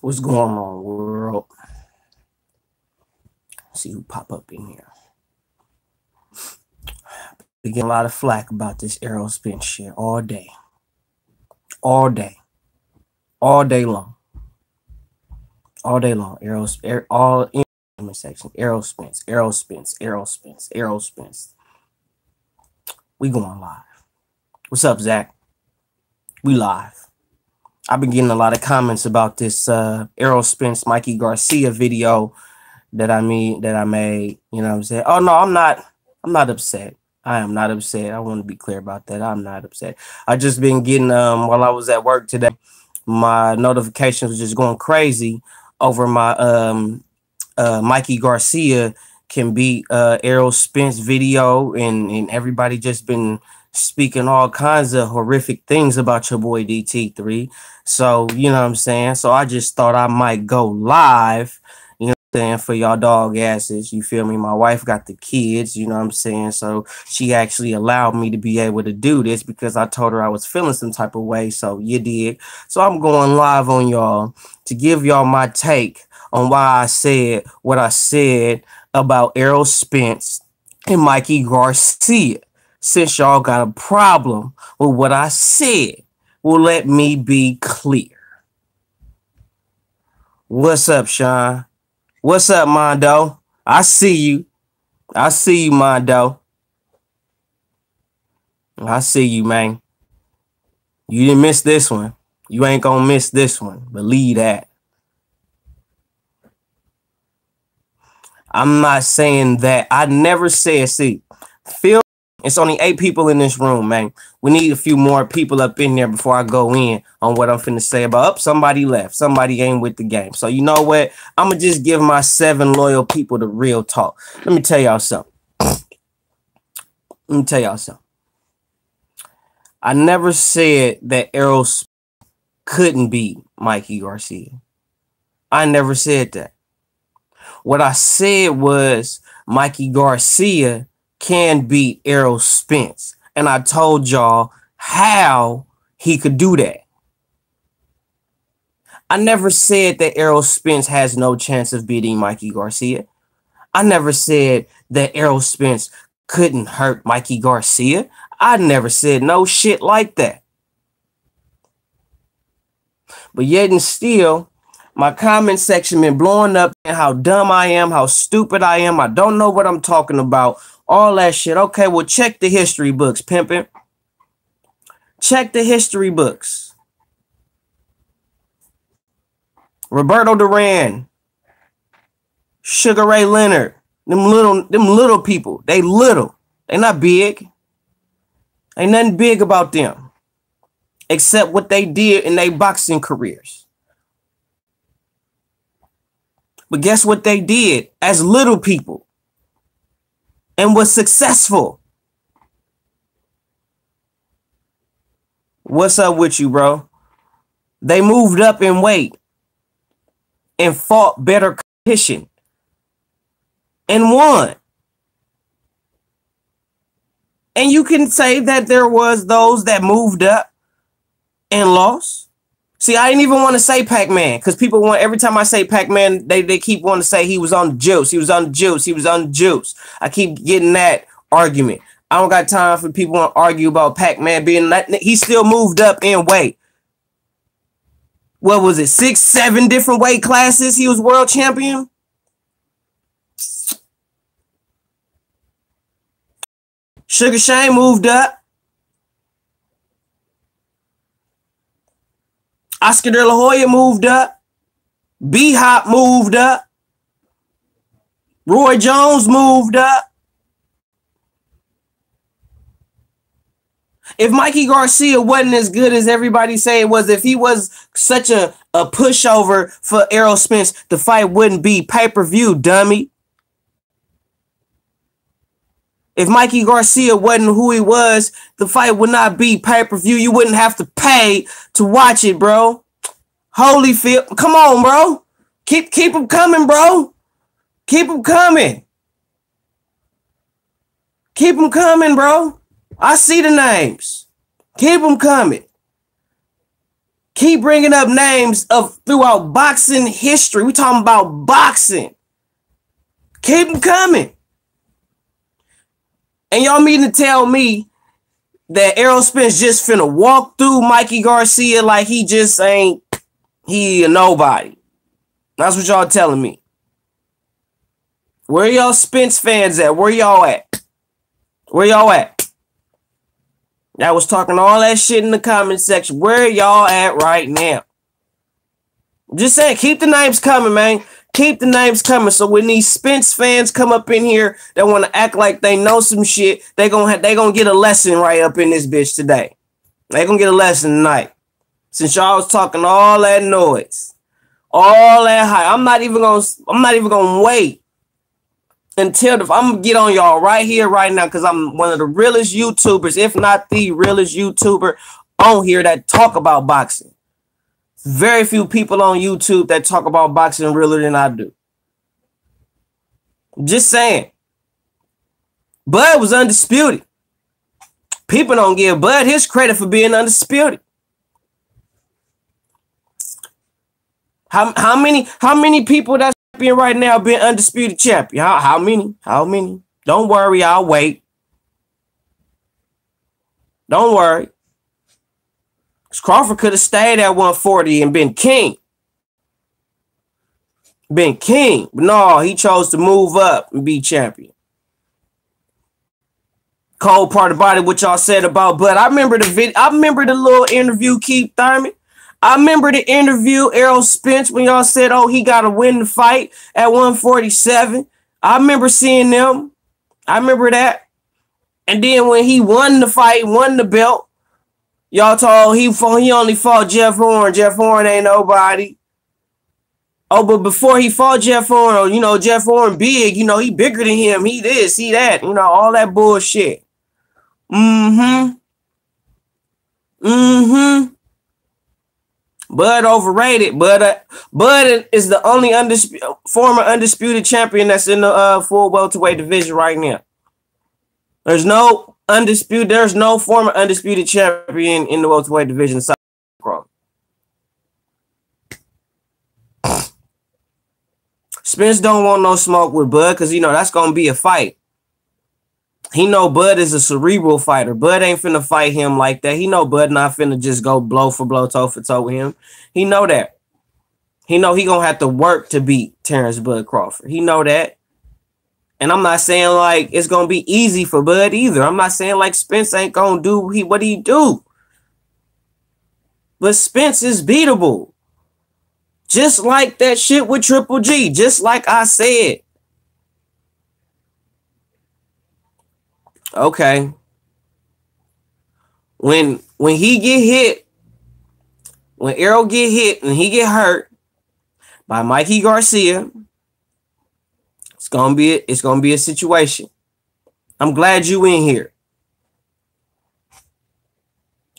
What's going on, world? See who pop up in here. We get a lot of flack about this Errol Spence shit all day. All day. All day long. All day long. All in the comment section. Errol Spence. Errol Spence. Errol Spence. Errol Spence. We going live. What's up, Zach? We live. I've been getting a lot of comments about this Errol Spence, Mikey Garcia video that I made. You know what I'm saying? Oh no, I'm not upset. I am not upset. I want to be clear about that. I'm not upset. I just been getting while I was at work today, my notifications was just going crazy over my Mikey Garcia can beat Errol Spence video, and everybody just been speaking all kinds of horrific things about your boy DT3. So, you know what I'm saying? So I just thought I might go live, you know what I'm saying, for y'all dog asses. You feel me? My wife got the kids, you know what I'm saying? So she actually allowed me to be able to do this because I told her I was feeling some type of way. So you did. So I'm going live on y'all to give y'all my take on why I said what I said about Errol Spence and Mikey Garcia. Since y'all got a problem with what I said, well, let me be clear. What's up, Sean? What's up, Mondo? I see you. I see you, Mondo. I see you, man. You didn't miss this one. You ain't gonna miss this one. Believe that. I'm not saying that. I never said, see, Phil. It's only 8 people in this room, man. We need a few more people up in there before I go in on what I'm finna say about somebody left. Somebody ain't with the game. So you know what? I'm going to just give my 7 loyal people the real talk. Let me tell y'all something. I never said that Errol couldn't beat Mikey Garcia. I never said that. What I said was Mikey Garcia can beat Errol Spence. And I told y'all how he could do that. I never said that Errol Spence has no chance of beating Mikey Garcia. I never said that Errol Spence couldn't hurt Mikey Garcia. I never said no shit like that. But yet and still, my comment section been blowing up and how dumb I am, how stupid I am. I don't know what I'm talking about. All that shit. Okay, well, check the history books, pimpin'. Check the history books. Roberto Duran, Sugar Ray Leonard, them little people. They little. They not big. Ain't nothing big about them. Except what they did in their boxing careers. But guess what they did as little people? And was successful. What's up with you, bro? They moved up in weight and fought better competition and won. And you can say that there was those that moved up and lost. See, I didn't even want to say Pac-Man because people want, every time I say Pac-Man, they keep wanting to say he was on the juice. He was on the juice. He was on the juice. I keep getting that argument. I don't got time for people to argue about Pac-Man being that. He still moved up in weight. What was it? 6, 7 different weight classes. He was world champion. Sugar Shane moved up. Oscar De La Hoya moved up. B-Hop moved up. Roy Jones moved up. If Mikey Garcia wasn't as good as everybody say it was, if he was such a pushover for Errol Spence, the fight wouldn't be pay-per-view, dummy. If Mikey Garcia wasn't who he was, the fight would not be pay-per-view. You wouldn't have to pay to watch it, bro. Holyfield, come on, bro. Keep them coming, bro. Keep them coming. Keep them coming, bro. I see the names. Keep them coming. Keep bringing up names of throughout boxing history. We talking about boxing. Keep them coming. And y'all mean to tell me that Errol Spence just finna walk through Mikey Garcia like he just ain't, he a nobody. That's what y'all telling me. Where y'all Spence fans at? Where y'all at? Where y'all at? That was talking all that shit in the comment section. Where y'all at right now? I'm just saying, keep the names coming, man. Keep the names coming. So when these Spence fans come up in here that want to act like they know some shit, they gonna get a lesson right up in this bitch today. They gonna get a lesson tonight. Since y'all was talking all that noise, all that hype, I'm not even gonna wait until I'm gonna get on y'all right here, right now, because I'm one of the realest YouTubers, if not the realest YouTuber on here that talk about boxing. Very few people on YouTube that talk about boxing realer than I do. Just saying. Bud was undisputed. People don't give Bud his credit for being undisputed. How many people that's champion right now being undisputed champion? How many? How many? Don't worry, I'll wait. Don't worry. Crawford could have stayed at 140 and been king. Been king. But no, he chose to move up and be champion. Cold part about it, what y'all said about Bud. I remember the video. I remember the little interview, Keith Thurman. I remember the interview, Errol Spence, when y'all said, oh, he got to win the fight at 147. I remember seeing them. I remember that. And then when he won the fight, won the belt, y'all told he only fought Jeff Horn. Jeff Horn ain't nobody. Oh, but before he fought Jeff Horn, you know, Jeff Horn big, you know, he bigger than him. He this, he that, you know, all that bullshit. Bud overrated. Bud is the only former undisputed champion that's in the full welterweight division right now. There's no former undisputed champion in the welterweight division. Spence don't want no smoke with Bud because, you know, that's going to be a fight. He know Bud is a cerebral fighter. Bud ain't finna fight him like that. He know Bud not finna just go blow for blow, toe for toe with him. He know that. He know he going to have to work to beat Terrence Bud Crawford. He know that. And I'm not saying like it's going to be easy for Bud either. I'm not saying like Spence ain't going to do what he do. But Spence is beatable. Just like that shit with Triple G. Just like I said. Okay. When he get hit, when Errol get hit and he get hurt by Mikey Garcia, it's gonna be a situation. I'm glad you in here.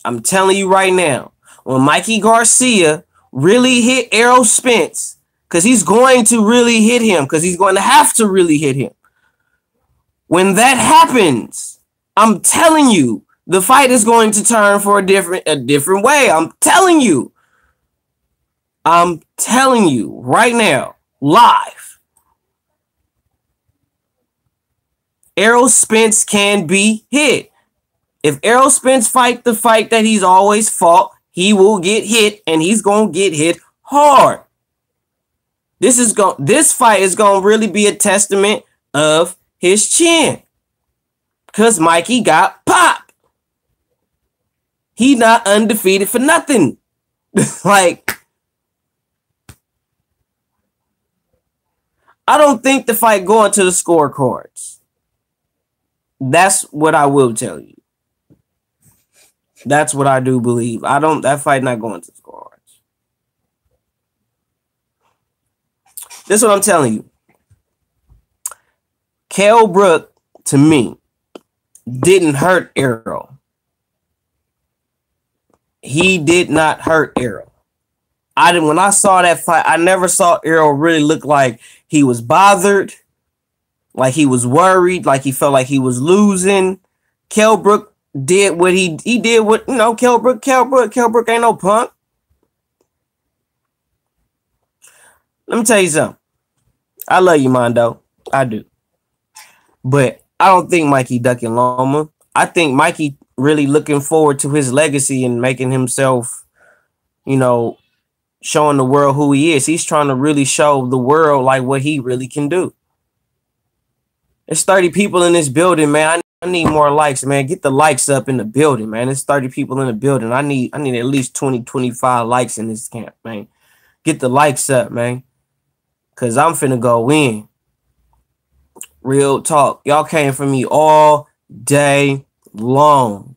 I'm telling you right now, when Mikey Garcia really hit Errol Spence, because he's going to really hit him, because he's going to have to really hit him. When that happens, I'm telling you, the fight is going to turn for a different way. I'm telling you right now, live. Errol Spence can be hit. If Errol Spence fight the fight that he's always fought, he will get hit, and he's going to get hit hard. This fight is going to really be a testament of his chin, because Mikey got popped. He not undefeated for nothing. Like, I don't think the fight going to the scorecards. That's what I will tell you. That's what I do believe. That fight not going to the scorecards. This is what I'm telling you. Kell Brook, to me, didn't hurt Errol. He did not hurt Errol. When I saw that fight, I never saw Errol really look like he was bothered, like he was worried, like he felt like he was losing. Kell Brook did what he did what, you know, Kell Brook ain't no punk. Let me tell you something. I love you, Mondo. I do. But I don't think Mikey ducking Loma. I think Mikey really looking forward to his legacy and making himself, you know, showing the world who he is. He's trying to really show the world like what he really can do. There's 30 people in this building, man. I need more likes, man. Get the likes up in the building, man. There's 30 people in the building. I need at least 20, 25 likes in this camp, man. Get the likes up, man. Cause I'm finna go in. Real talk. Y'all came for me all day long.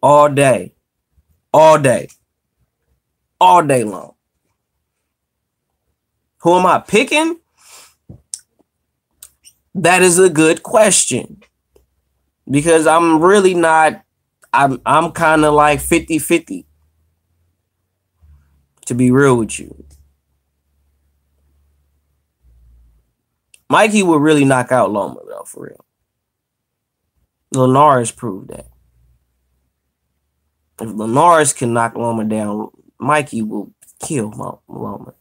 All day. All day. All day long. Who am I picking? That is a good question. Because I'm really not, I'm kind of like 50-50. To be real with you. Mikey would really knock out Loma, though, for real. Linares proved that. If Linares can knock Loma down, Mikey will kill Loma.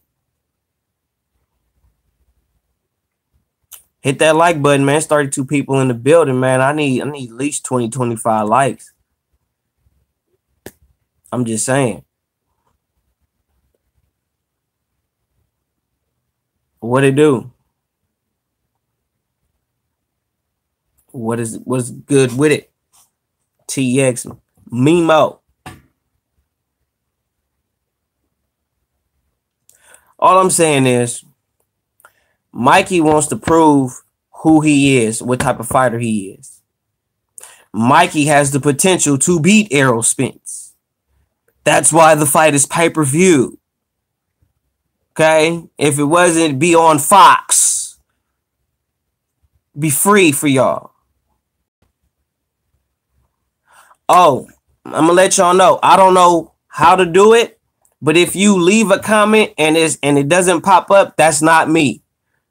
Hit that like button, man. It's 32 people in the building, man. I need at least 20, 25 likes. I'm just saying. What it do? What's good with it? TX Memo. All I'm saying is Mikey wants to prove who he is, what type of fighter he is. Mikey has the potential to beat Errol Spence. That's why the fight is pay-per-view. Okay? If it wasn't, be on Fox. Be free for y'all. Oh, I'm going to let y'all know. I don't know how to do it, but if you leave a comment and it doesn't pop up, that's not me.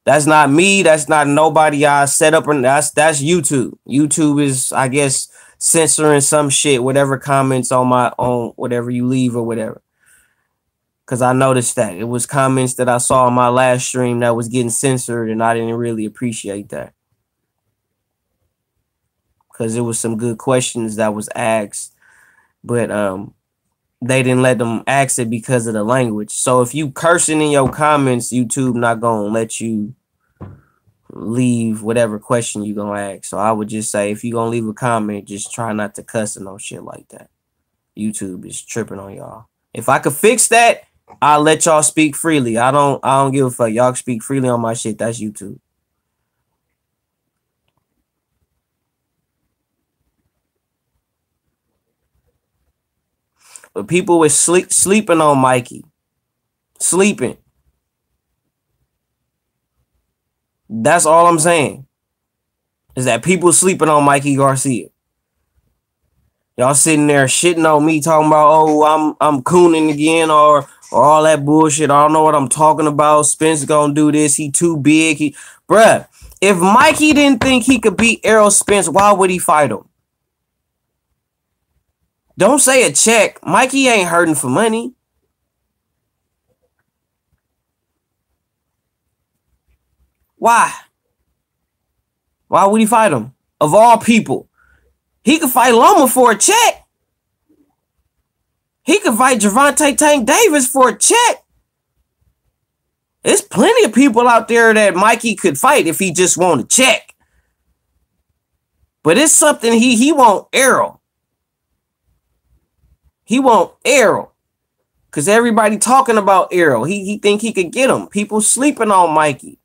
That's not me. That's not nobody I set up. That's YouTube. YouTube is, I guess, censoring some shit, whatever comments on whatever you leave or whatever. Because I noticed that it was comments that I saw on my last stream that was getting censored, and I didn't really appreciate that. Because it was some good questions that was asked, but they didn't let them ask it because of the language. So if you cursing in your comments, YouTube not gonna let you leave whatever question you gonna ask. So I would just say, if you gonna leave a comment, just try not to cuss and no shit like that. YouTube is tripping on y'all. If I could fix that, I'll let y'all speak freely. I don't give a fuck. Y'all speak freely on my shit. That's YouTube. But people were sleeping on Mikey. Sleeping. That's all I'm saying. Is that people sleeping on Mikey Garcia. Y'all sitting there shitting on me, talking about, oh, I'm cooning again, or all that bullshit. I don't know what I'm talking about. Spence gonna do this. He too big. Bruh, if Mikey didn't think he could beat Errol Spence, why would he fight him? Don't say a check. Mikey ain't hurting for money. Why? Why would he fight him? Of all people. He could fight Loma for a check. He could fight Gervonta Tank Davis for a check. There's plenty of people out there that Mikey could fight if he just want a check. But it's something he want Errol. He want Errol. Because everybody talking about Errol. He think he could get him. People sleeping on Mikey.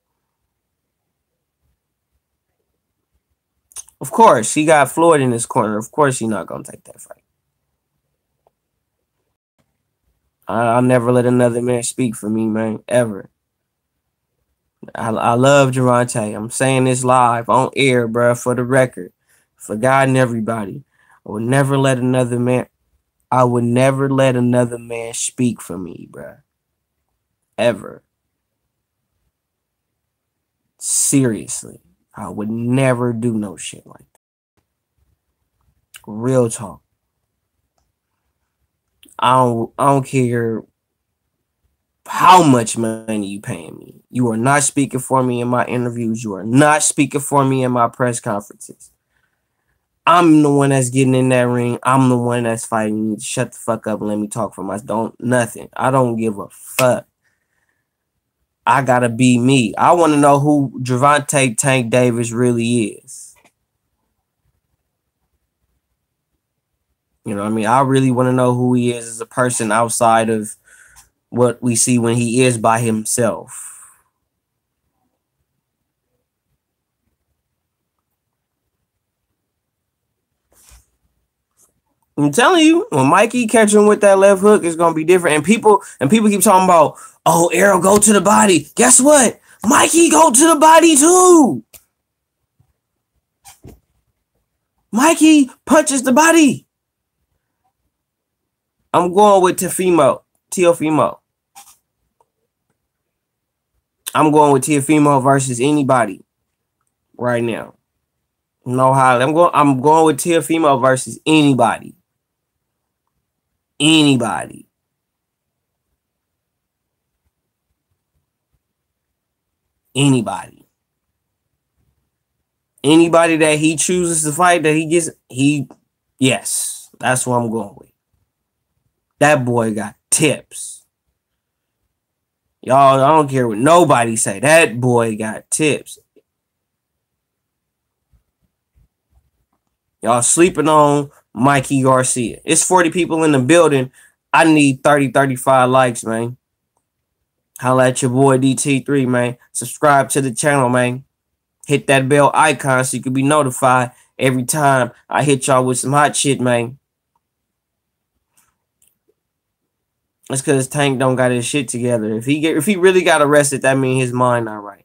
Of course, he got Floyd in his corner. Of course, he's not going to take that fight. I'll never let another man speak for me, man, ever. I love Gervonta. I'm saying this live on air, bro, for the record. For God and everybody. I would never let another man speak for me, bro. Ever. Seriously. I would never do no shit like that. Real talk. I don't care How much money you paying me? You are not speaking for me in my interviews. You are not speaking for me in my press conferences. I'm the one that's getting in that ring. I'm the one that's fighting. You need to shut the fuck up and let me talk for myself. Nothing. I don't give a fuck. I gotta be me. I want to know who Gervonta Tank Davis really is. You know what I mean? I really want to know who he is as a person outside of what we see when he is by himself. I'm telling you, when Mikey catch him with that left hook, it's gonna be different. And people keep talking about, oh, Errol go to the body. Guess what? Mikey go to the body too. Mikey punches the body. I'm going with Teofimo. I'm going with Teofimo versus anybody right now. No how I'm going with Teofimo versus anybody. Anybody. Anybody. Anybody that he chooses to fight, that yes, that's what I'm going with. That boy got tips. Y'all, I don't care what nobody say. That boy got tips. Y'all sleeping on Mikey Garcia. It's 40 people in the building. I need 30, 35 likes, man. Holla at your boy DT3, man. Subscribe to the channel, man. Hit that bell icon so you can be notified every time I hit y'all with some hot shit, man. That's because Tank don't got his shit together. If he really got arrested, that means his mind not right.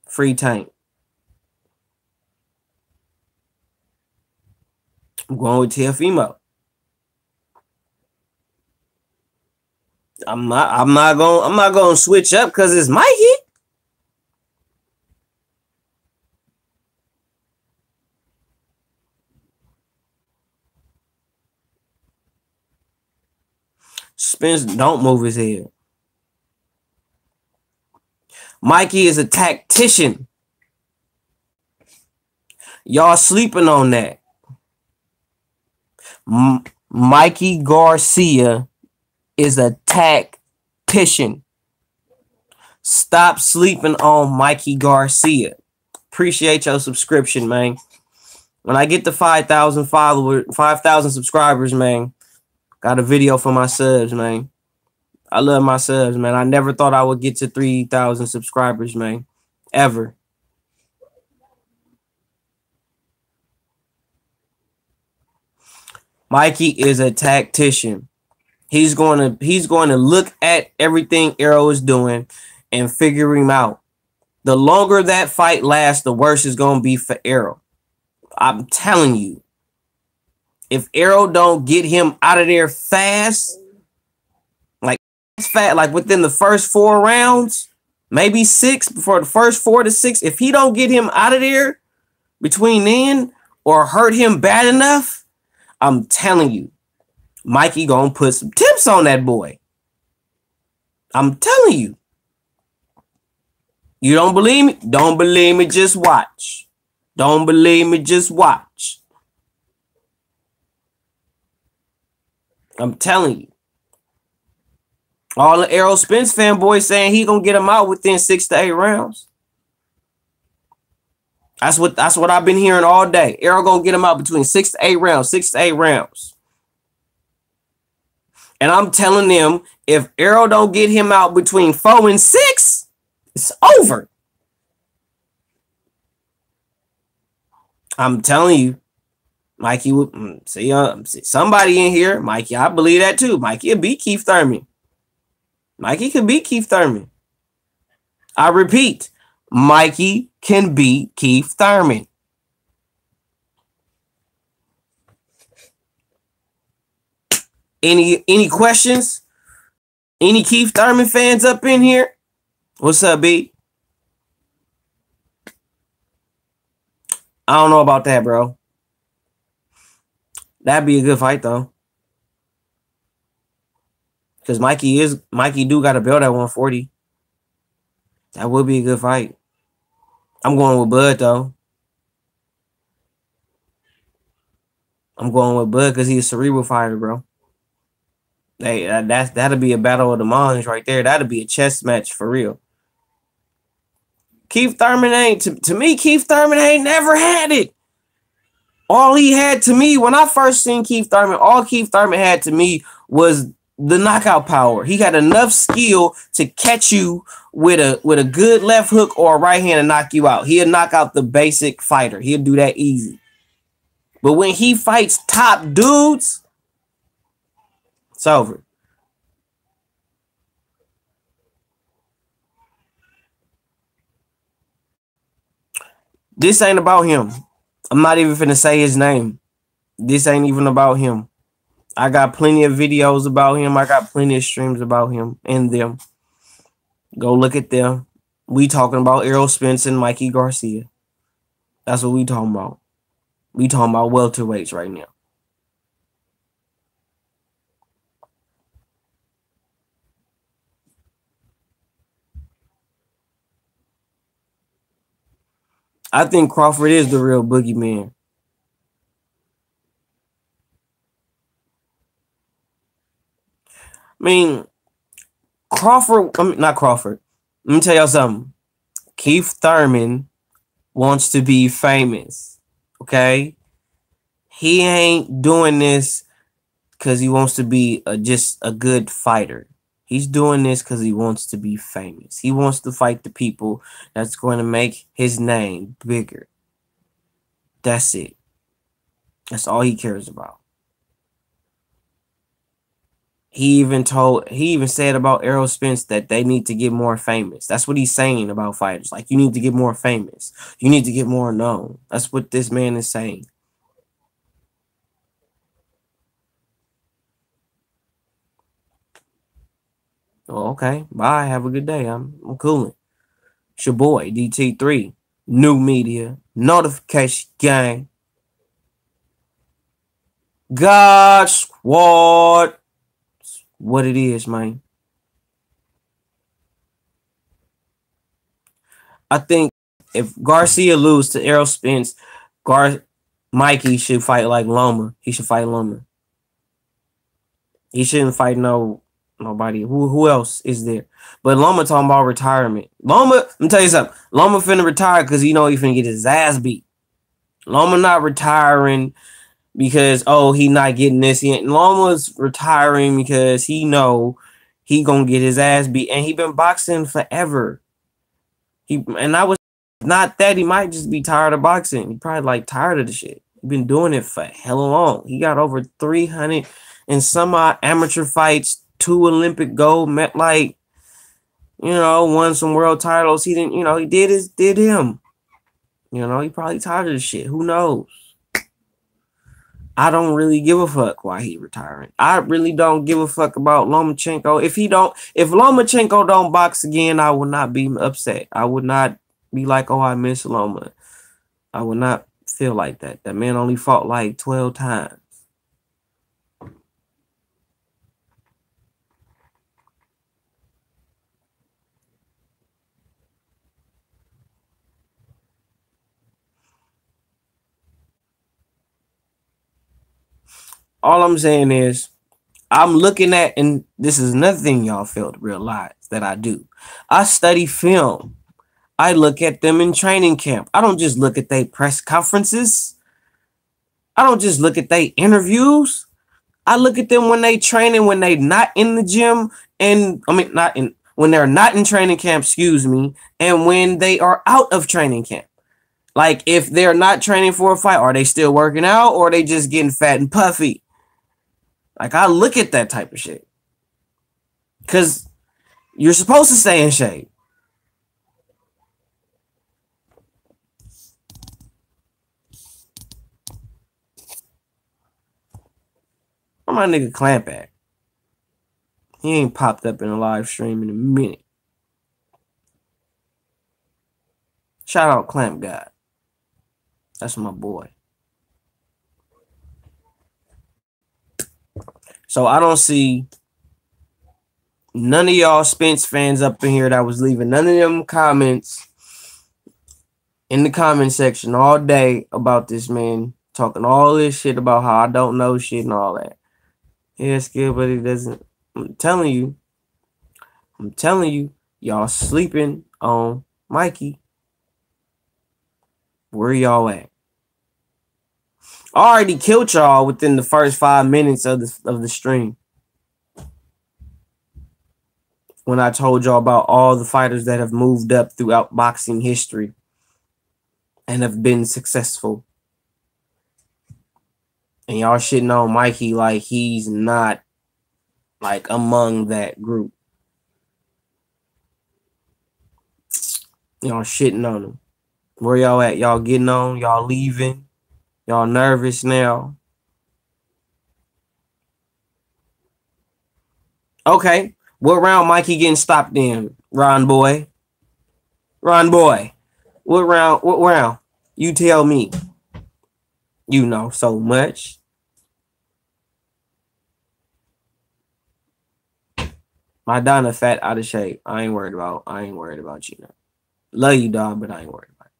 Free Tank. I'm going with Teofimo. I'm not going to switch up because it's Mikey. Spence don't move his head. Mikey is a tactician. Y'all sleeping on that. Mikey Garcia is a tactician. Stop sleeping on Mikey Garcia. Appreciate your subscription, man. When I get to 5,000 followers, 5,000 subscribers, man, got a video for my subs, man. I love my subs, man. I never thought I would get to 3,000 subscribers, man. Ever. Mikey is a tactician. He's going to look at everything Errol is doing and figure him out. The longer that fight lasts, the worse it's going to be for Errol. I'm telling you. If Errol don't get him out of there fast, like within the first 4 rounds, maybe 6, before the first 4 to 6, if he don't get him out of there between then or hurt him bad enough, I'm telling you, Mikey gonna put some tips on that boy. I'm telling you. You don't believe me? Don't believe me, just watch. Don't believe me, just watch. I'm telling you. All the Errol Spence fanboys saying he gonna get him out within 6 to 8 rounds. That's what I've been hearing all day. Errol gonna get him out between 6 to 8 rounds. 6 to 8 rounds. And I'm telling them, if Errol don't get him out between 4 and 6, it's over. I'm telling you, Mikey would see somebody in here. Mikey, I believe that too. Mikey will beat Keith Thurman. Mikey can beat Keith Thurman. I repeat, Mikey can beat Keith Thurman. Any questions? Any Keith Thurman fans up in here? What's up, B? I don't know about that, bro. That'd be a good fight, though. Because Mikey do got a belt at 140. That would be a good fight. I'm going with Bud though. I'm going with Bud because he's a cerebral fighter, bro. Hey, that'll be a battle of the minds right there. That'll be a chess match for real. Keith Thurman ain't to me. Keith Thurman ain't never had it. All he had to me when I first seen Keith Thurman, all Keith Thurman had to me was the knockout power. He had enough skill to catch you with a good left hook or a right hand and knock you out. He'll knock out the basic fighter. He'll do that easy. But when he fights top dudes, it's over. This ain't about him. I'm not even finna say his name. This ain't even about him. I got plenty of videos about him. I got plenty of streams about him and them. Go look at them. We talking about Errol Spence and Mikey Garcia. That's what we talking about. We talking about welterweights right now. I think Crawford is the real boogeyman. I mean, not Crawford. Let me tell y'all something. Keith Thurman wants to be famous. Okay? He ain't doing this because he wants to be just a good fighter. He's doing this because he wants to be famous. He wants to fight the people that's going to make his name bigger. That's it. That's all he cares about. He even said about Errol Spence that they need to get more famous. That's what he's saying about fighters. Like, you need to get more famous. You need to get more known. That's what this man is saying. Oh, okay. Bye. Have a good day. I'm cooling. It's your boy, DT3. New media. Notification gang. God Squad. What it is, man. I think if Garcia lose to Errol Spence, Mikey should fight like Loma. He should fight Loma. He shouldn't fight nobody. Who else is there? But Loma talking about retirement. Loma, let me tell you something. Loma finna retire because he finna get his ass beat. Loma not retiring because he not getting this. Loma's retiring because he gonna get his ass beat, and he been boxing forever. I was not that he might just be tired of boxing. He probably like tired of the shit. He been doing it for hella long. He got over 300 and some amateur fights, 2 Olympic gold, won some world titles. He didn't, he did him. He probably tired of the shit. Who knows? I don't really give a fuck why he retiring. I really don't give a fuck about Lomachenko. If Lomachenko don't box again, I would not be upset. I would not be like, oh, I miss Loma. I would not feel like that. That man only fought like 12 times. All I'm saying is, I'm looking at, and this is another thing y'all fail to realize that I do. I study film. I look at them in training camp. I don't just look at their press conferences. I don't just look at their interviews. I look at them when they training, when they not in the gym, and when they're not in training camp, and when they are out of training camp. Like, if they're not training for a fight, are they still working out, or are they just getting fat and puffy? Like, I look at that type of shit. Because you're supposed to stay in shape. Where my nigga Clamp at? He ain't popped up in a live stream in a minute. Shout out Clamp God. That's my boy. So I don't see none of y'all Spence fans up in here that was leaving none of them comments in the comment section all day about this man talking all this shit about how I don't know shit and all that. Yeah, skill, but he doesn't. I'm telling you, y'all sleeping on Mikey. Where y'all at? I already killed y'all within the first 5 minutes of the stream. When I told y'all about all the fighters that have moved up throughout boxing history and have been successful. And y'all shitting on Mikey like he's not like among that group. Y'all shitting on him. Where y'all at? Y'all getting on? Y'all leaving? Y'all nervous now? Okay. What round Mikey getting stopped in? Ron boy. Ron boy. What round? What round? You tell me. You know so much. My Donna fat out of shape. I ain't worried about you now. Love you, dog, but I ain't worried about it.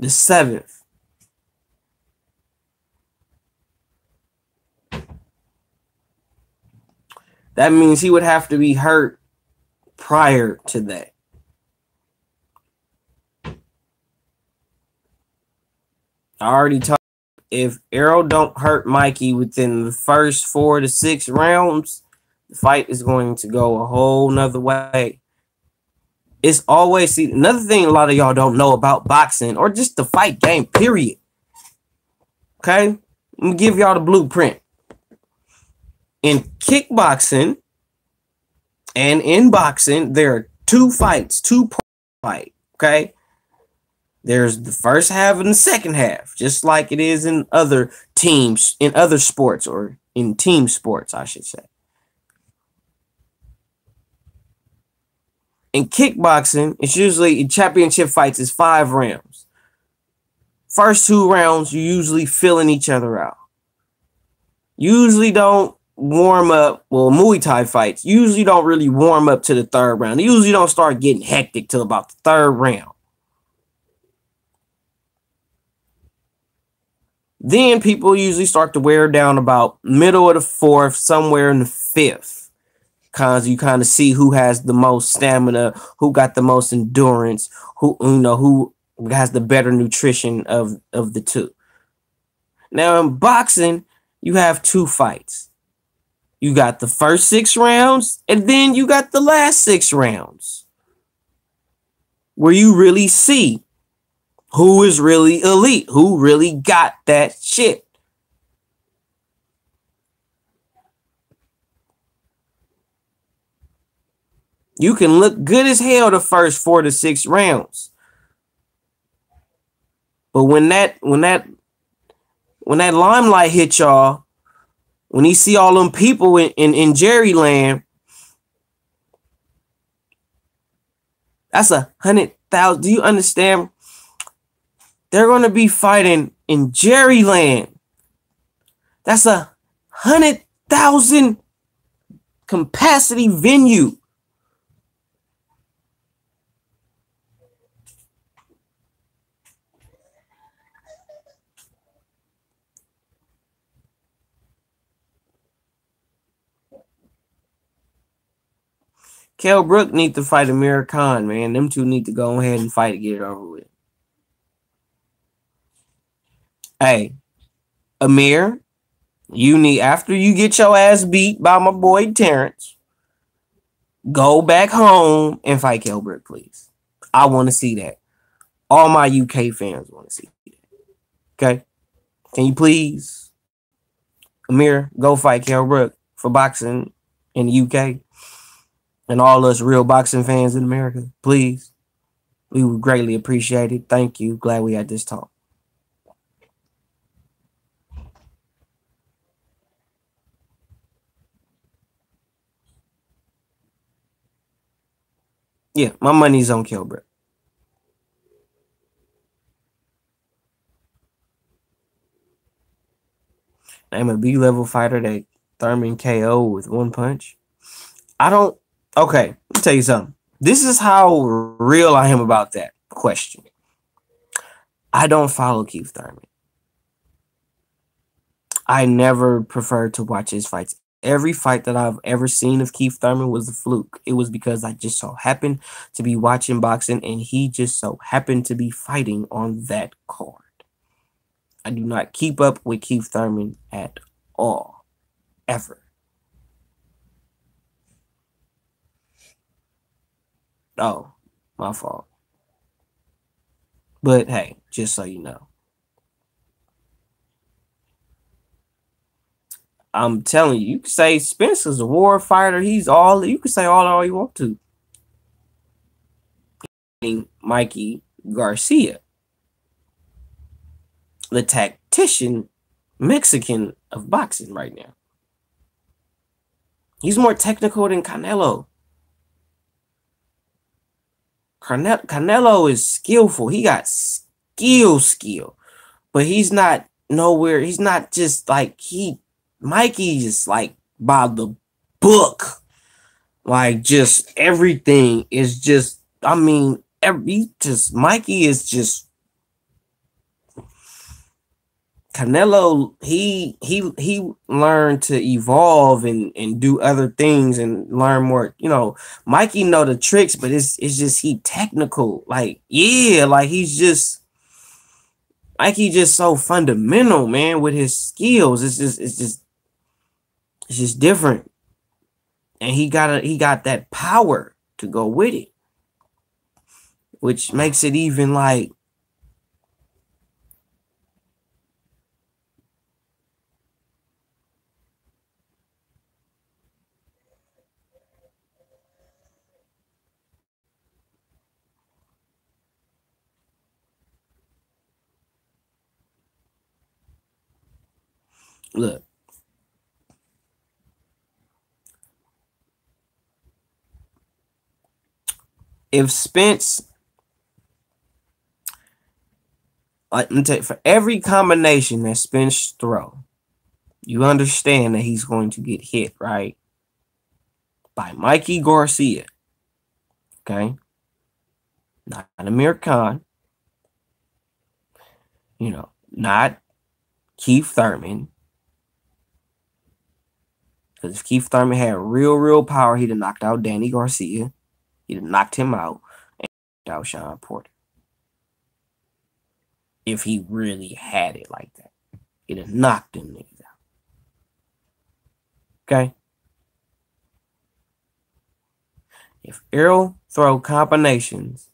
The 7th. That means he would have to be hurt prior to that. I already talked. If Errol don't hurt Mikey within the first 4 to 6 rounds, the fight is going to go a whole nother way. It's always, see, another thing a lot of y'all don't know about boxing or just the fight game, period. Okay? Let me give y'all the blueprint. In kickboxing and in boxing, there are 2 fights, 2 fights, okay? There's the first half and the second half, just like it is in other teams, in other sports, or in team sports, I should say. In kickboxing, it's usually in championship fights is 5 rounds. First 2 rounds, you usually filling each other out. Usually don't warm up. Well, Muay Thai fights usually don't really warm up to the 3rd round. They usually don't start getting hectic till about the 3rd round. Then people usually start to wear down about middle of the 4th, somewhere in the 5th. Cause you kind of see who has the most stamina, who got the most endurance, who has the better nutrition of the 2. Now in boxing, you have 2 fights. You got the first 6 rounds, and then you got the last 6 rounds, where you really see who is really elite, who really got that shit. You can look good as hell the first 4 to 6 rounds. But when that limelight hit y'all, when you see all them people in Jerryland, that's 100,000. Do you understand? They're going to be fighting in Jerryland. That's 100,000 capacity venue. Kell Brook need to fight Amir Khan, man. Them 2 need to go ahead and fight to get it over with. Hey, Amir, you need, after you get your ass beat by my boy Terrence, go back home and fight Kell Brook, please. I want to see that. All my UK fans want to see that. Okay? Can you please, Amir, go fight Kell Brook for boxing in the UK? And all us real boxing fans in America, please. We would greatly appreciate it. Thank you. Glad we had this talk. Yeah, my money's on Kell Brook. I'm a B-level fighter that Thurman KO with one punch. I don't. Okay, let me tell you something. This is how real I am about that question. I don't follow Keith Thurman. I never preferred to watch his fights. Every fight that I've ever seen of Keith Thurman was a fluke. It was because I just so happened to be watching boxing and he just so happened to be fighting on that card. I do not keep up with Keith Thurman at all. Ever. Oh, my fault. But hey, just so you know. I'm telling you, you can say Spence is a war fighter. He's all, you can say all you want to. Mikey Garcia, the tactician Mexican of boxing right now. He's more technical than Canelo. Canelo is skillful. He got skill. But he's not nowhere. He's not just like Mikey just like by the book. Like just everything is just, I mean, Mikey is just Canelo, he learned to evolve and do other things and learn more. You know, Mikey know the tricks, but it's just he technical. Like, yeah, like Mikey just so fundamental, man, with his skills. It's just different. And he got that power to go with it. Which makes it even like look. If Spence, like, let me tell you, for every combination that Spence throw, you understand that he's going to get hit, right? By Mikey Garcia. Okay? Not Amir Khan. You know, not Keith Thurman. Because if Keith Thurman had real power, he'd have knocked out Danny Garcia. He'd have knocked him out and knocked out Sean Porter. If he really had it like that, he'd have knocked them niggas out. Okay? If Errol throw combinations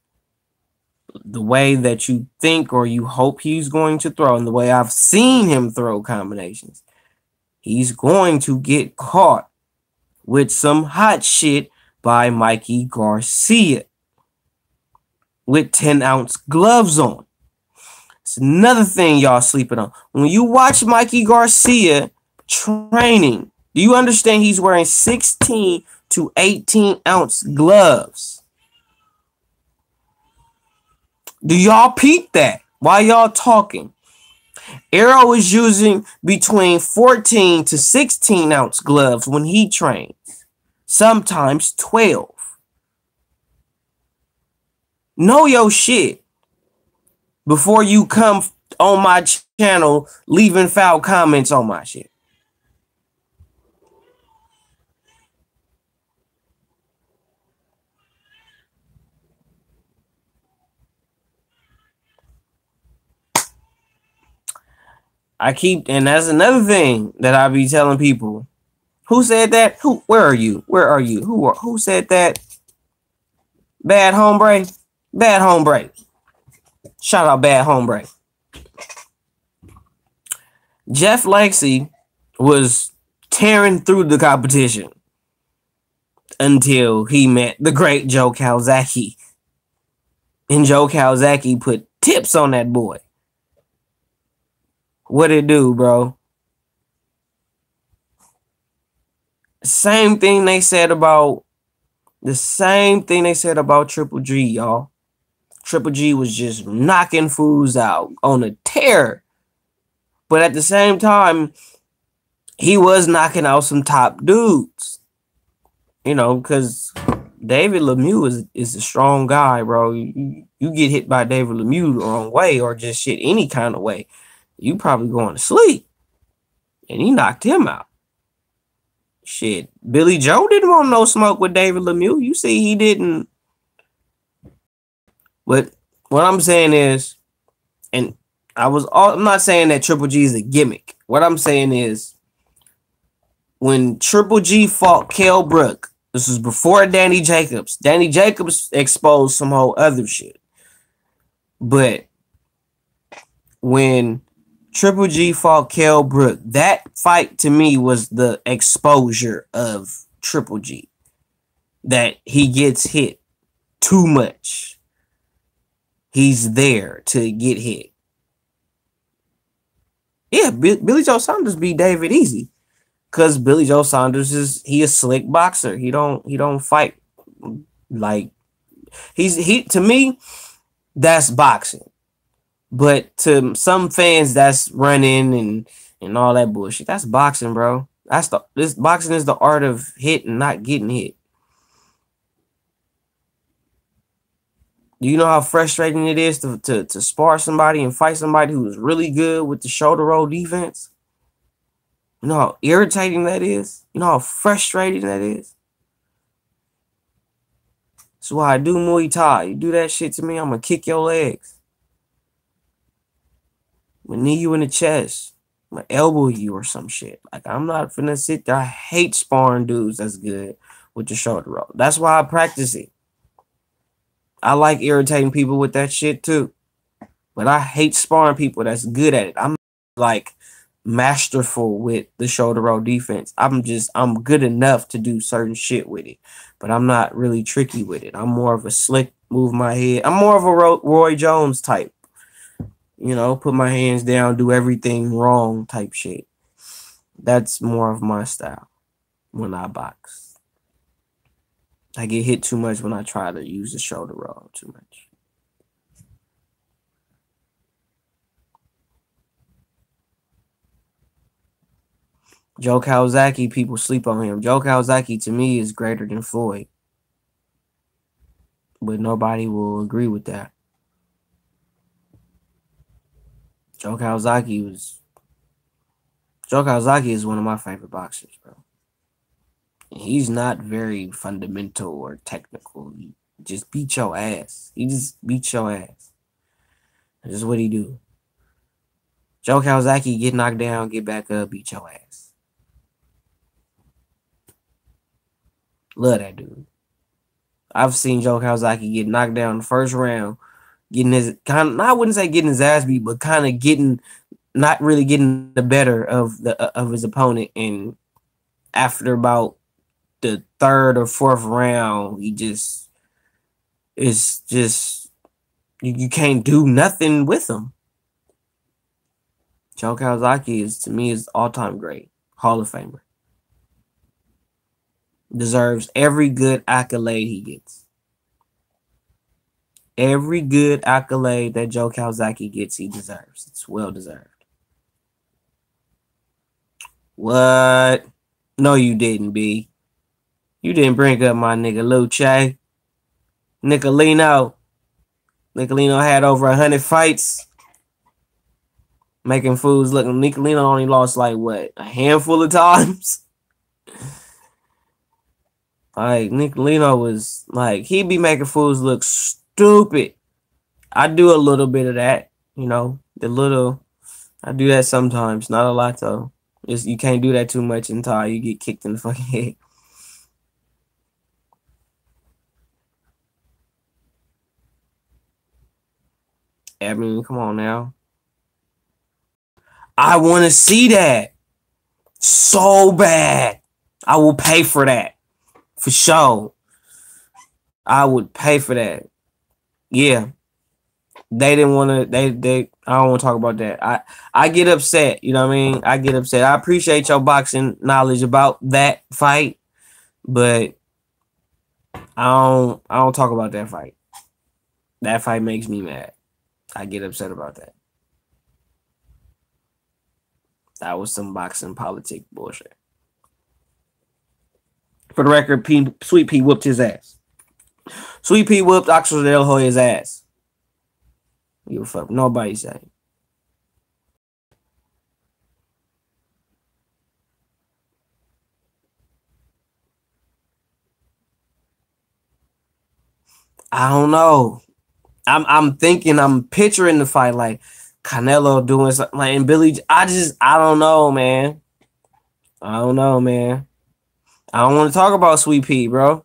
the way that you think or you hope he's going to throw, and the way I've seen him throw combinations, he's going to get caught with some hot shit by Mikey Garcia with 10-ounce gloves on. It's another thing y'all sleeping on. When you watch Mikey Garcia training, do you understand he's wearing 16 to 18-ounce gloves? Do y'all peep that while y'all talking? Errol is using between 14 to 16-ounce gloves when he trains. Sometimes 12. Know your shit before you come on my channel leaving foul comments on my shit. And that's another thing that I be telling people. Who said that? Where are you? Who said that? Bad hombre? Bad hombre. Shout out Bad hombre. Jeff Lacey was tearing through the competition until he met the great Joe Calzaghe. And Joe Calzaghe put tips on that boy. What it do, bro? Same thing they said about Triple G, y'all. Triple G was just knocking fools out on a tear. But at the same time, he was knocking out some top dudes, because David Lemieux is a strong guy, bro. You get hit by David Lemieux the wrong way or just shit any kind of way, you probably going to sleep. And he knocked him out. Shit, Billy Joe didn't want no smoke with David Lemieux. You see, he didn't. But what I'm saying is, and I'm not saying that Triple G is a gimmick. What I'm saying is, when Triple G fought Kell Brook, this was before Danny Jacobs. Danny Jacobs exposed some whole other shit. But when Triple G fought Kell Brook, that fight to me was the exposure of Triple G. That he gets hit too much. He's there to get hit. Yeah, Billy Joe Saunders beat David easy. Cause Billy Joe Saunders is a slick boxer. He don't fight like he to me, that's boxing. But to some fans, that's running and all that bullshit. That's boxing, bro. This boxing is the art of hitting, not getting hit. Do you know how frustrating it is to spar somebody and fight somebody who is really good with the shoulder roll defense? You know how irritating that is? You know how frustrating that is? That's why I do Muay Thai. You do that shit to me, I'm going to kick your legs. I'm going to knee you in the chest. I'm going to elbow you or some shit. Like, I'm not finna sit there. I hate sparring dudes that's good with the shoulder roll. That's why I practice it. I like irritating people with that shit too. But I hate sparring people that's good at it. I'm like masterful with the shoulder roll defense. I'm good enough to do certain shit with it, but I'm not really tricky with it. I'm more of a slick move my head. I'm more of a Roy Jones type, put my hands down, do everything wrong type shit. That's more of my style when I box. I get hit too much when I try to use the shoulder roll too much. Joe Calzaghe, people sleep on him. Joe Calzaghe, to me, is greater than Floyd. But nobody will agree with that. Joe Calzaghe is one of my favorite boxers, bro. He's not very fundamental or technical. He just beat your ass. He just beat your ass. That's just what he do. Joe Calzaghe get knocked down, get back up, beat your ass. Love that dude. I've seen Joe Calzaghe get knocked down in the first round, getting his I wouldn't say getting his ass beat, but kind of not really getting the better of his opponent. And after about the third or fourth round, you can't do nothing with him. Joe Calzaghe to me is all-time great, Hall of Famer. Deserves every good accolade he gets. Every good accolade that Joe Calzaghe gets, he deserves. It's well deserved. What? No, you didn't, B. You didn't bring up my nigga Luce. Nicolino had over 100 fights. Making fools look. Nicolino only lost like what? A handful of times? Like, Nicolino was like, he'd be making fools look stupid. I do a little bit of that, I do that sometimes, not a lot though. You can't do that too much until you get kicked in the fucking head. I mean, come on now. I want to see that so bad. I will pay for that. For sure. I would pay for that. Yeah. They didn't want to, I don't want to talk about that. I get upset, you know what I mean? I get upset. I appreciate your boxing knowledge about that fight, but I don't talk about that fight. That fight makes me mad. I get upset about that. That was some boxing politic bullshit. For the record, Sweet Pea whooped his ass. Sweet Pea whooped Oxford De La Hoya's ass. You fuck nobody say. I don't know. I'm thinking, I'm picturing the fight like Canelo doing something like, and Billy. I don't know, man. I don't know, man. I don't want to talk about Sweet Pea, bro.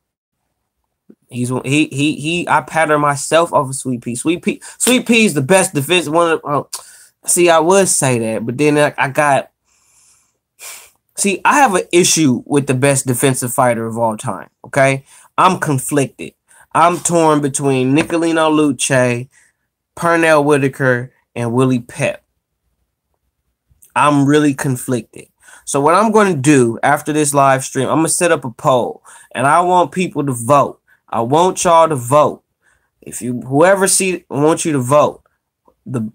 I pattern myself off of Sweet Pea. Sweet Pea is the best defense. See, I would say that, but then I got. See, I have an issue with the best defensive fighter of all time. Okay, I'm conflicted. I'm torn between Nicolino Luce, Pernell Whitaker, and Willie Pep. I'm really conflicted. So what I'm going to do after this live stream, I'm going to set up a poll, and I want people to vote. I want y'all to vote. I want you to vote.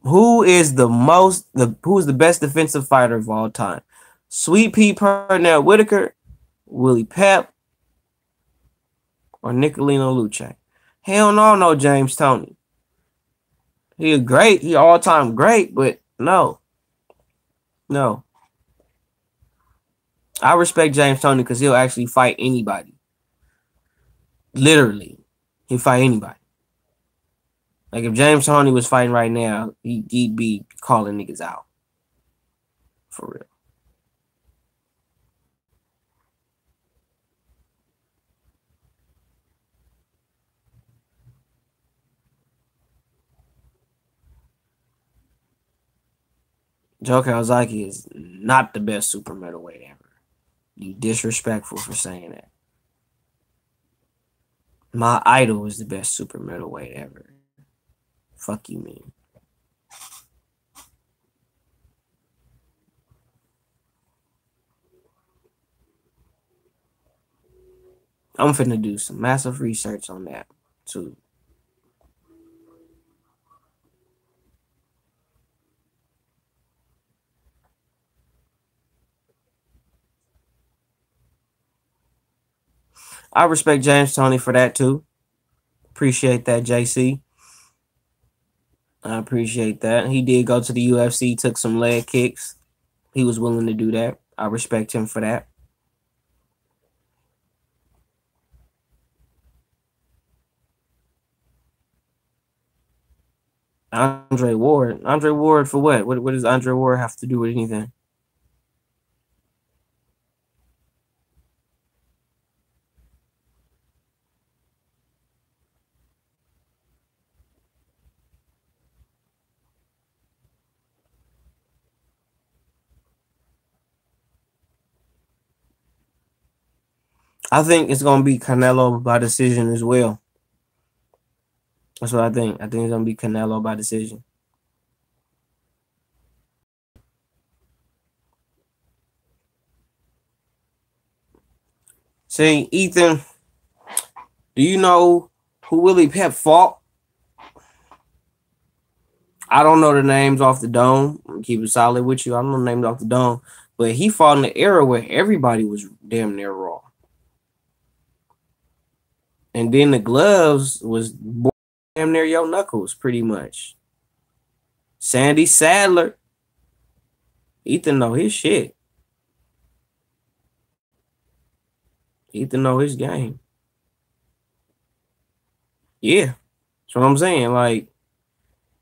Who is the best defensive fighter of all time? Sweet Pea Pernell Whitaker, Willie Pep, or Nicolino Luce? Hell no, James Toney. He all-time great, but no. I respect James Toney because he'll actually fight anybody. Literally, he'll fight anybody. Like if James Toney was fighting right now, he'd be calling niggas out. For real. Joe Calzaghe is not the best super middleweight ever. You disrespectful for saying that. My idol is the best super middleweight ever. Fuck you, man. I'm finna do some massive research on that too. I respect James Toney for that too. Appreciate that, JC. I appreciate that. He did go to the UFC, took some leg kicks. He was willing to do that. I respect him for that. Andre Ward for what? What does Andre Ward have to do with anything? I think it's gonna be Canelo by decision as well. That's what I think. I think it's gonna be Canelo by decision. See, Ethan, do you know who Willie Pep fought? I don't know the names off the dome. I'm keep it solid with you. I don't know the names off the dome. But he fought in the era where everybody was damn near raw. And then the gloves was damn near your knuckles, pretty much. Sandy Sadler. Ethan know his shit. Ethan know his game. Yeah. That's what I'm saying. Like,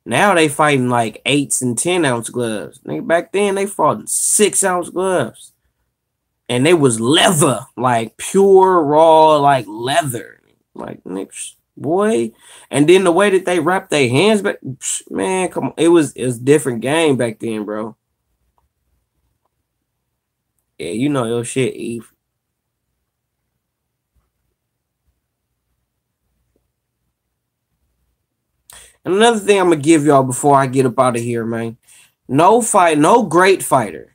now they fighting like 8 and 10-ounce gloves. Back then they fought in 6-ounce gloves. And they was leather, like pure raw, like leather. Like, Nick, boy. And then the way that they wrapped their hands back, man, come on. It was different game back then, bro. Yeah, you know your shit, Eve. And another thing I'm gonna give y'all before I get up out of here, man. No great fighter.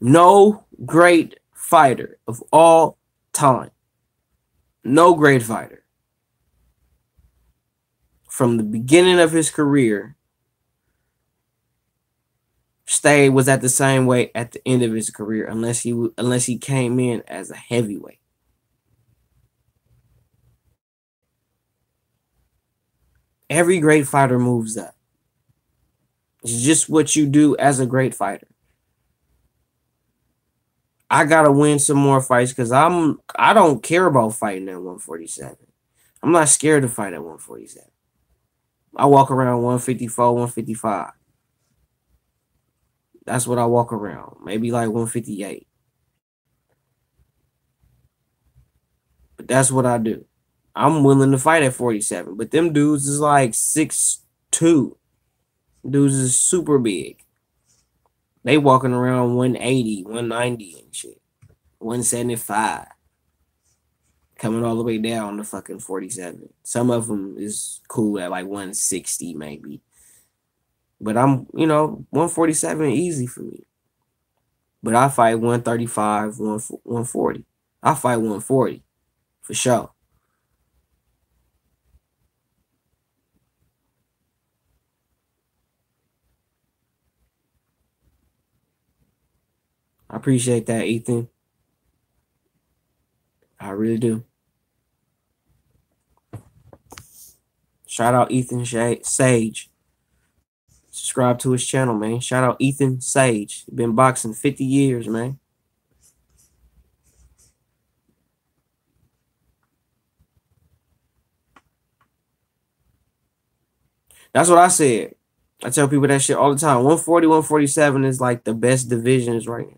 No great fighter of all time. No great fighter. From the beginning of his career stayed was at the same weight at the end of his career, unless he came in as a heavyweight. Every great fighter moves up. It's just what you do as a great fighter. I gotta win some more fights because I don't care about fighting at 147. I'm not scared to fight at 147. I walk around 154, 155. That's what I walk around. Maybe like 158. But that's what I do. I'm willing to fight at 47. But them dudes is like 6'2". Dudes is super big. They walking around 180, 190 and shit. 175. Coming all the way down to fucking 47. Some of them is cool at like 160 maybe. But I'm, 147 easy for me. But I fight 135, 140. I fight 140 for sure. I appreciate that, Ethan. I really do. Shout out Ethan Sage. Subscribe to his channel, man. Shout out Ethan Sage. Been boxing 50 years, man. That's what I said. I tell people that shit all the time. 140, 147 is like the best divisions right now.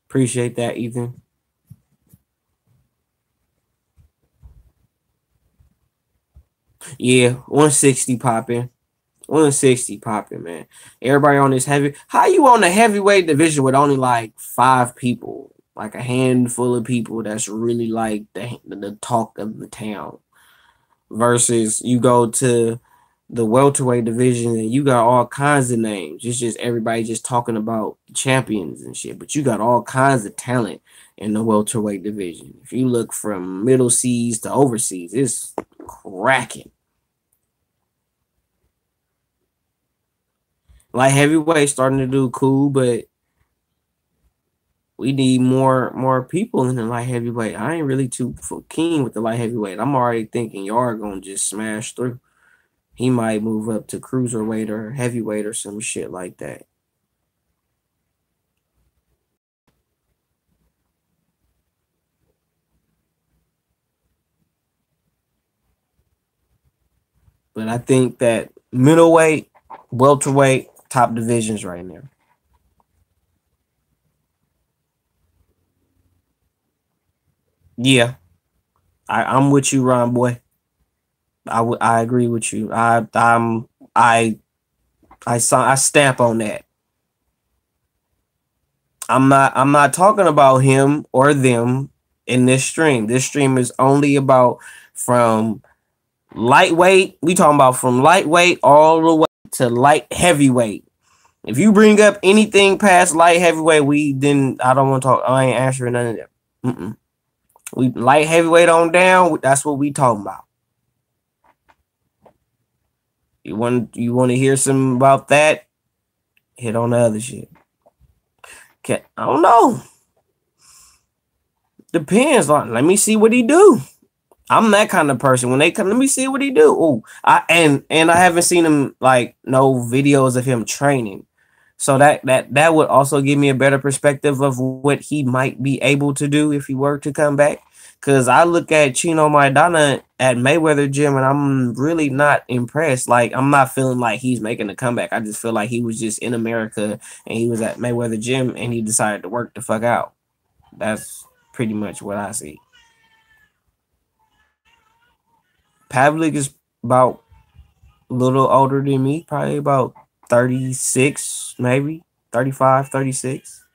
Appreciate that, Ethan. Yeah, 160 popping. 160 popping, man. Everybody on this heavy. How you on the heavyweight division with only like 5 people? Like a handful of people that's really like the talk of the town. Versus you go to the welterweight division and you got all kinds of names. It's just everybody just talking about champions and shit. But you got all kinds of talent in the welterweight division. If you look from middle seas to overseas, it's cracking. Light heavyweight starting to do cool, but we need more people in the light heavyweight. I ain't really too keen with the light heavyweight. I'm already thinking y'all are gonna just smash through. He might move up to cruiserweight or heavyweight or some shit like that. But I think that middleweight, welterweight, top divisions right now. Yeah, I'm with you, Ron boy. I agree with you. I stamp on that. I'm not talking about him or them in this stream. This stream is only about from lightweight. We talking about from lightweight all the way to light heavyweight. If you bring up anything past light heavyweight, I don't want to talk. I ain't answering none of that. We light heavyweight on down. That's what we talking about. You want to hear some about that? Hit on the other shit. Okay, I don't know. Depends on. Let me see what he do. I'm that kind of person. When they come, let me see what he do. Oh, and I haven't seen him like no videos of him training. So that would also give me a better perspective of what he might be able to do if he were to come back. Cause I look at Chino Maidana at Mayweather Gym and I'm really not impressed. Like I'm not feeling like he's making a comeback. I just feel like he was just in America and he was at Mayweather Gym and he decided to work the fuck out. That's pretty much what I see. Pavlik is about a little older than me, probably about 36, maybe 35, 36.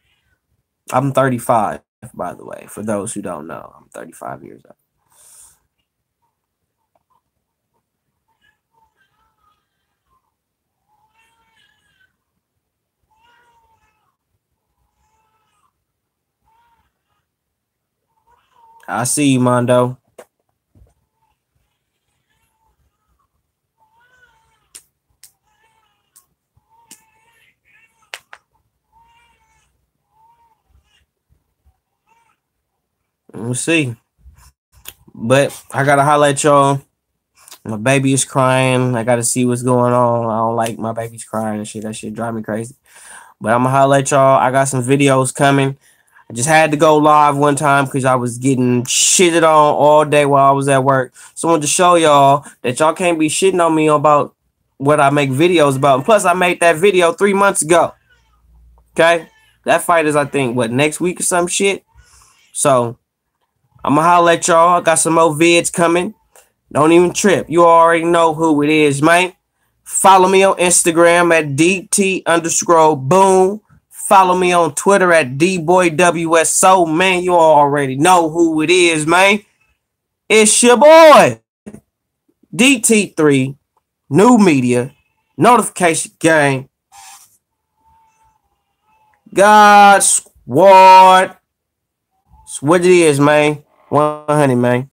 I'm 35, by the way, for those who don't know. I'm 35 years old. I see you, Mondo. We'll see. But I gotta highlight y'all. My baby is crying. I gotta see what's going on. I don't like my baby's crying and shit. That shit drive me crazy. But I'm gonna highlight y'all. I got some videos coming. I just had to go live one time because I was getting shitted on all day while I was at work. So I wanted to show y'all that y'all can't be shitting on me about what I make videos about. And plus, I made that video 3 months ago. Okay? That fight is, I think, what, next week or some shit? So, I'm gonna holler at y'all. I got some more vids coming. Don't even trip. You already know who it is, man. Follow me on Instagram at DT_boom. Follow me on Twitter at DBoyWSO. Man, you already know who it is, man. It's your boy, DT3, New Media, Notification Gang, God Squad. It's what it is, man. 100, man.